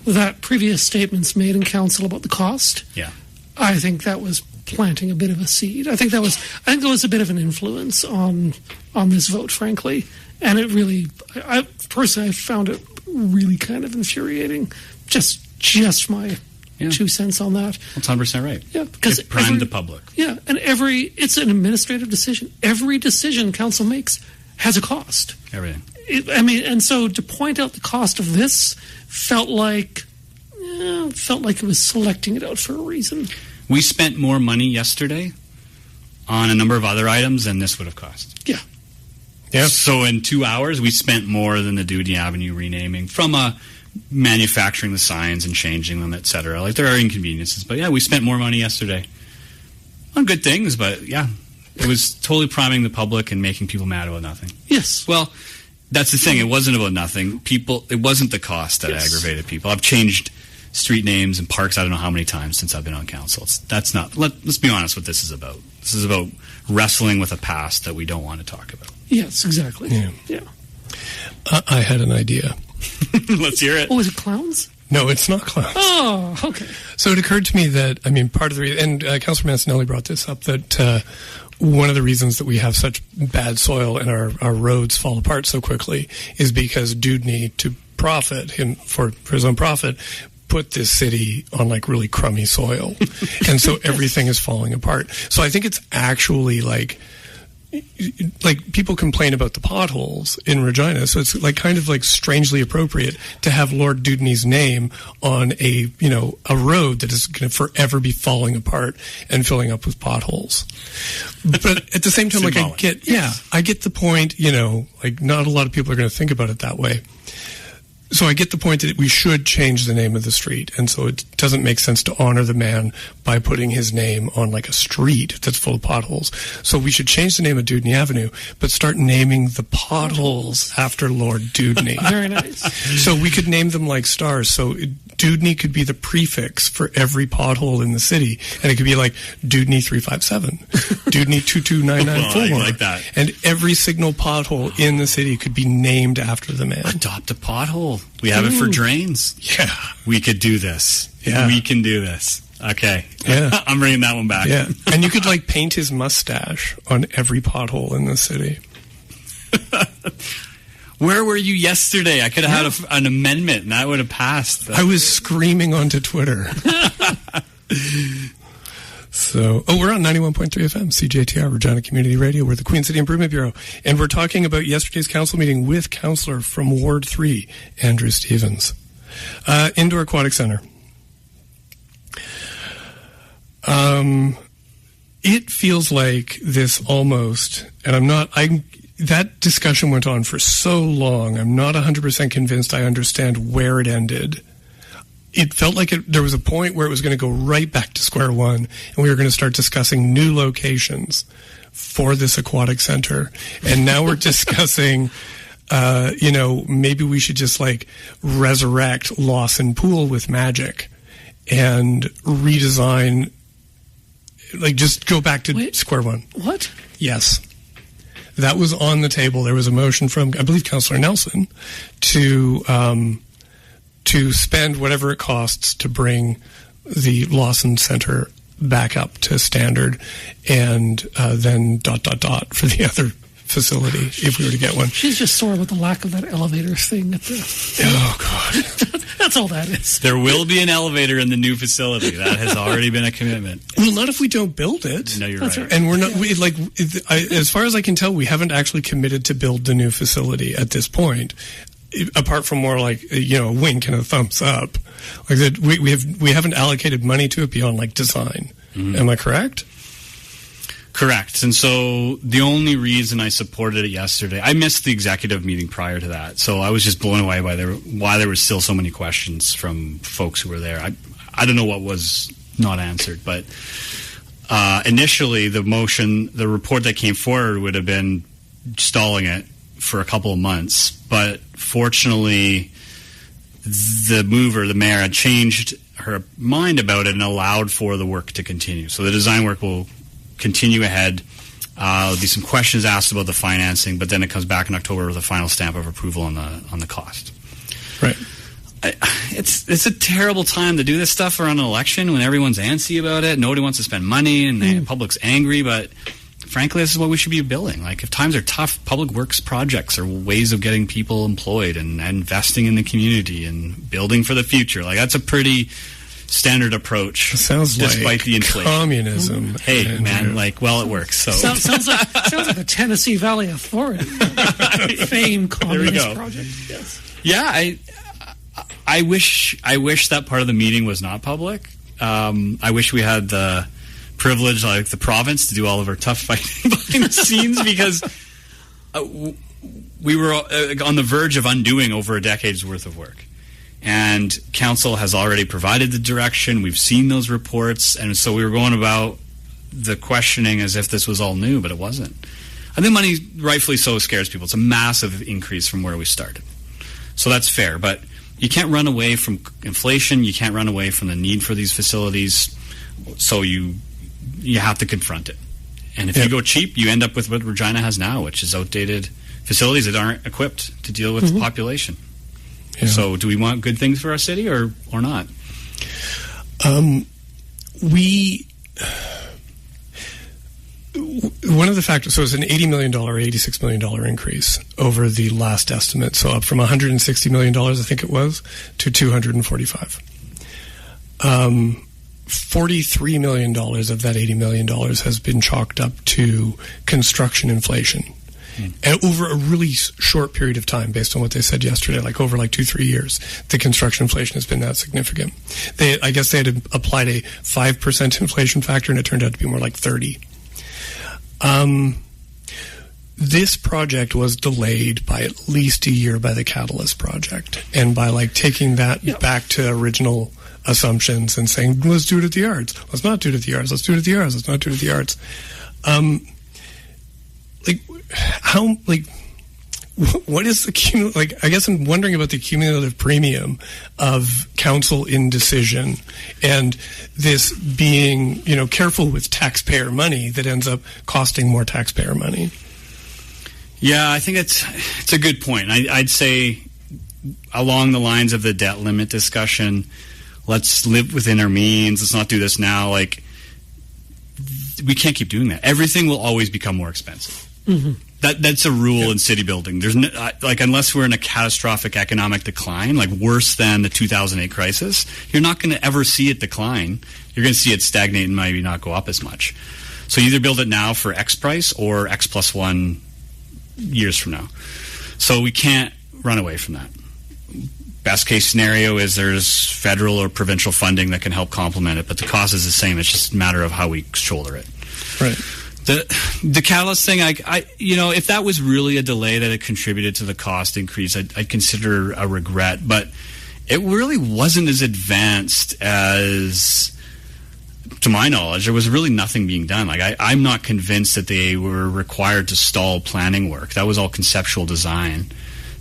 that previous statements made in council about the cost. Yeah. I think that was planting a bit of a seed. I think there was a bit of an influence on this vote, frankly, and it really, I personally found it really kind of infuriating. Just my 2 cents on that. That's 100% right. Yeah, because it primed the public. Yeah, and it's an administrative decision. Every decision council makes has a cost. Everything. And so to point out the cost of this felt like it was selecting it out for a reason. We spent more money yesterday on a number of other items than this would have cost. Yeah. Yeah. So in 2 hours, we spent more than the Dewdney Avenue renaming from manufacturing the signs and changing them, etc. Like, there are inconveniences, but yeah, we spent more money yesterday on good things, but yeah, it was totally priming the public and making people mad about nothing. Yes. Well, that's the thing. It wasn't about nothing. It wasn't the cost that aggravated people. I've changed street names and parks I don't know how many times since I've been on council. Let's be honest what this is about. This is about wrestling with a past that we don't want to talk about. Yes, exactly. Yeah. I had an idea. Let's hear it. Oh, is it clowns? No, it's not clowns. Oh, okay. So it occurred to me that, part of the reason, and Councillor Mancinelli brought this up, that one of the reasons that we have such bad soil and our roads fall apart so quickly is because Dewdney, to profit, for his own profit, put this city on like really crummy soil. And so everything is falling apart. So I think it's actually like people complain about the potholes in Regina, so it's like kind of like strangely appropriate to have Lord Dewdney's name on a road that is going to forever be falling apart and filling up with potholes. But at the same time, I get the point, like not a lot of people are going to think about it that way. So I get the point that we should change the name of the street, and so it doesn't make sense to honor the man by putting his name on like a street that's full of potholes. So we should change the name of Dewdney Avenue, but start naming the potholes after Lord Dewdney. Very nice. So we could name them like stars. So Dewdney could be the prefix for every pothole in the city, and it could be like Dewdney 357, Dewdney 22994. I like that. And every signal pothole in the city could be named after the man. Adopt a pothole. We have it for drains. Yeah. We could do this. Yeah. We can do this. Okay. Yeah. I'm bringing that one back. Yeah. And you could like paint his mustache on every pothole in the city. Where were you yesterday? I could have had an amendment and that would have passed. I was screaming onto Twitter. So, we're on 91.3 FM, CJTR, Regina Community Radio. We're the Queen City Improvement Bureau. And we're talking about yesterday's council meeting with Councillor from Ward 3, Andrew Stevens. Indoor Aquatic Center. It feels like this almost, and that discussion went on for so long, I'm not 100% convinced I understand where it ended. It felt like there was a point where it was going to go right back to square one, and we were going to start discussing new locations for this aquatic center. And now we're discussing, maybe we should just like resurrect Lawson Pool with magic and redesign, like just go back to square one. What? Yes. That was on the table. There was a motion from, I believe, Councillor Nelson to spend whatever it costs to bring the Lawson Center back up to standard, and then ... for the other facility if we were to get one. She's just sore with the lack of that elevator thing at the... Oh, God. That's all that is. There will be an elevator in the new facility. That has already been a commitment. Well, not if we don't build it. No, you're right. And we're not, as far as I can tell, we haven't actually committed to build the new facility at this point. Apart from more like a wink and a thumbs up, like that we haven't allocated money to it beyond like design. Mm-hmm. Am I correct? Correct. And so the only reason I supported it yesterday, I missed the executive meeting prior to that, so I was just blown away by why there were still so many questions from folks who were there. I don't know what was not answered, but initially the report that came forward would have been stalling it for a couple of months, but fortunately the mayor had changed her mind about it and allowed for the work to continue. So the design work will continue ahead. There'll be some questions asked about the financing, but then it comes back in October with a final stamp of approval on the cost. Right. it's a terrible time to do this stuff around an election when everyone's antsy about it. Nobody wants to spend money, and the public's angry. But frankly, this is what we should be building. Like, if times are tough, public works projects are ways of getting people employed and investing in the community and building for the future. Like, that's a pretty standard approach. It sounds despite like the inflation. Communism. Hey, Andrew. man, like, well, it works. So sounds like the Tennessee Valley Authority, famed communist project. Yes. Yeah, I wish that part of the meeting was not public. I wish we had the privilege, like the province, to do all of our tough fighting behind the scenes, because we were on the verge of undoing over a decade's worth of work. And council has already provided the direction. We've seen those reports, and so we were going about the questioning as if this was all new, but it wasn't. I think money, rightfully so, scares people. It's a massive increase from where we started. So that's fair, but you can't run away from inflation. You can't run away from the need for these facilities. So you have to confront it. And if you go cheap, you end up with what Regina has now, which is outdated facilities that aren't equipped to deal with the population. Yeah. So do we want good things for our city or not? One of the factors, so it's an $80 million, $86 million increase over the last estimate. So up from $160 million, I think it was, to $245. $43 million of that $80 million has been chalked up to construction inflation. And over a really short period of time, based on what they said yesterday, like over 2-3 years, the construction inflation has been that significant. I guess they had applied a 5% inflation factor, and it turned out to be more like 30. This project was delayed by at least a year by the Catalyst project, and by taking that back to original assumptions and saying, let's do it at the yards. Let's not do it at the yards. Let's do it at the yards. Let's not do it at the yards. What is the I guess I'm wondering about the cumulative premium of council indecision and this being, careful with taxpayer money that ends up costing more taxpayer money. Yeah, I think it's a good point. I'd say along the lines of the debt limit discussion, let's live within our means. Let's not do this now. We can't keep doing that. Everything will always become more expensive. Mm-hmm. That's a rule in city building. There's unless we're in a catastrophic economic decline, worse than the 2008 crisis, you're not going to ever see it decline. You're going to see it stagnate and maybe not go up as much. So you either build it now for X price or X plus 1 years from now. So we can't run away from that. Best case scenario is there's federal or provincial funding that can help complement it, but the cost is the same. It's just a matter of how we shoulder it. Right. The Catalyst thing, if that was really a delay that it contributed to the cost increase, I'd consider a regret. But it really wasn't as advanced as, to my knowledge, there was really nothing being done. I'm not convinced that they were required to stall planning work. That was all conceptual design.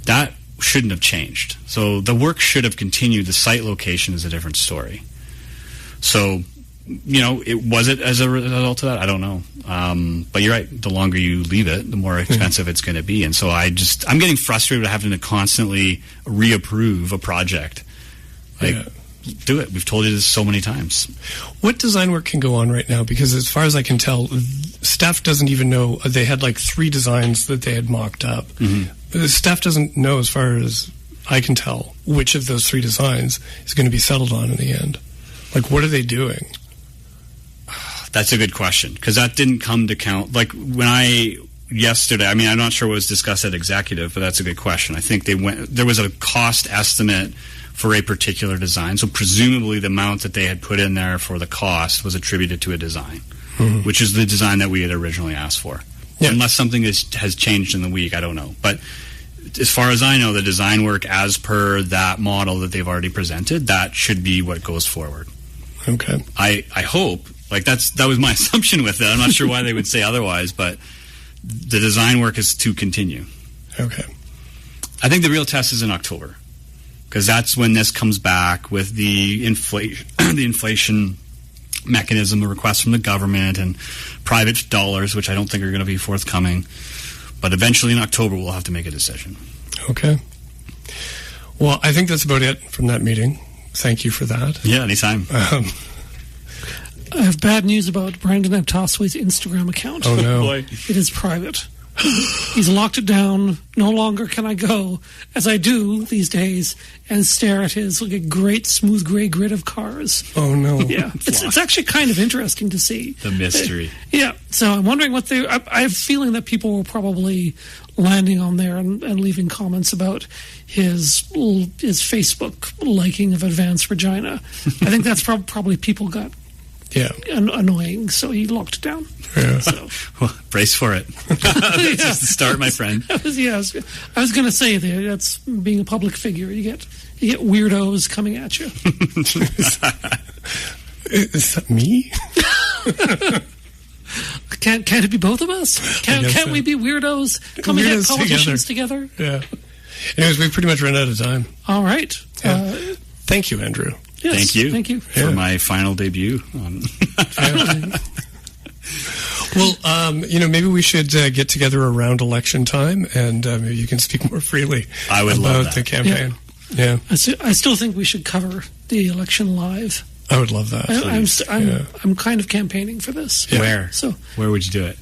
That shouldn't have changed. So the work should have continued. The site location is a different story. So, was it as a result of that? I don't know. But you're right. The longer you leave it, the more expensive it's going to be. And so I'm getting frustrated with having to constantly reapprove a project. Do it. We've told you this so many times. What design work can go on right now? Because as far as I can tell, staff doesn't even know. They had 3 designs that they had mocked up. Mm-hmm. The staff doesn't know, as far as I can tell, which of those 3 designs is going to be settled on in the end. What are they doing? That's a good question, because that didn't come to count. Yesterday, I'm not sure what was discussed at executive, but that's a good question. I think there was a cost estimate for a particular design, so presumably the amount that they had put in there for the cost was attributed to a design, which is the design that we had originally asked for. Yeah. Unless something has changed in the week, I don't know. But as far as I know, the design work as per that model that they've already presented, that should be what goes forward. Okay. I hope. That was my assumption with it. I'm not sure why they would say otherwise, but the design work is to continue. Okay. I think the real test is in October, because that's when this comes back with the inflation mechanism, the request from the government and private dollars, which I don't think are going to be forthcoming. But eventually in October, we'll have to make a decision. Okay. Well, I think that's about it from that meeting. Thank you for that. Yeah, anytime. I have bad news about Brandon Abtasway's Instagram account. Oh, no. Boy. It is private. He's locked it down. No longer can I go, as I do these days, and stare at his great smooth gray grid of cars. Oh, no. Yeah, it's actually kind of interesting to see. The mystery. Yeah, so I'm wondering what they... I have a feeling that people were probably landing on there and leaving comments about his Facebook liking of Advanced Regina. I think that's probably people got annoying, so he locked it down. Yeah. So. Well, brace for it. That's just the start, my friend. I was going to say that's being a public figure. You get weirdos coming at you. Is that me? Can't it be both of us? Can't we be weirdos coming at politicians together? Yeah. Anyways, we've pretty much run out of time. All right. Yeah. Thank you, Andrew. Yes, thank you for my final debut. Well, maybe we should get together around election time, and maybe you can speak more freely about the campaign. Yeah. I still think we should cover the election live. I would love that. I'm kind of campaigning for this. Yeah. Where would you do it?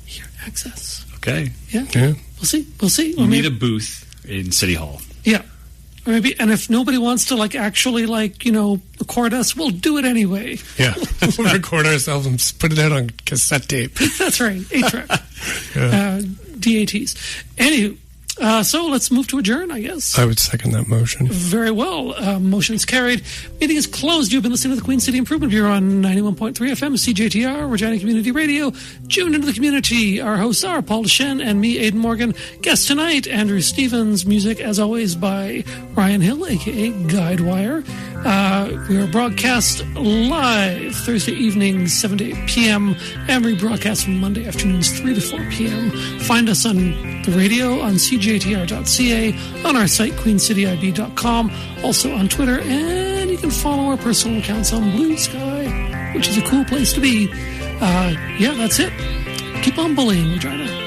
Here, Access. Okay. Yeah. We'll see. We'll need a booth in City Hall. Yeah. Or maybe, and if nobody wants to actually record us, we'll do it anyway. Yeah, we'll record ourselves and put it out on cassette tape. That's right, 8-track, DATs. Anywho, so let's move to adjourn, I guess. I would second that motion. Very well. Motion's carried. Meeting is closed. You've been listening to the Queen City Improvement Bureau on 91.3 FM CJTR, Regina Community Radio. Tune into the community. Our hosts are Paul Deschen and me, Aidan Morgan. Guest tonight, Andrew Stevens. Music, as always, by Ryan Hill, a.k.a. Guidewire. We are broadcast live Thursday evenings, 7 to 8 p.m. and rebroadcast from Monday afternoons, 3 to 4 p.m. Find us on the radio on CJTR.ca, on our site, QueenCityIB.com, also on Twitter, and you can follow our personal accounts on Blue Sky, which is a cool place to be. That's it. Keep on bullying, Regina.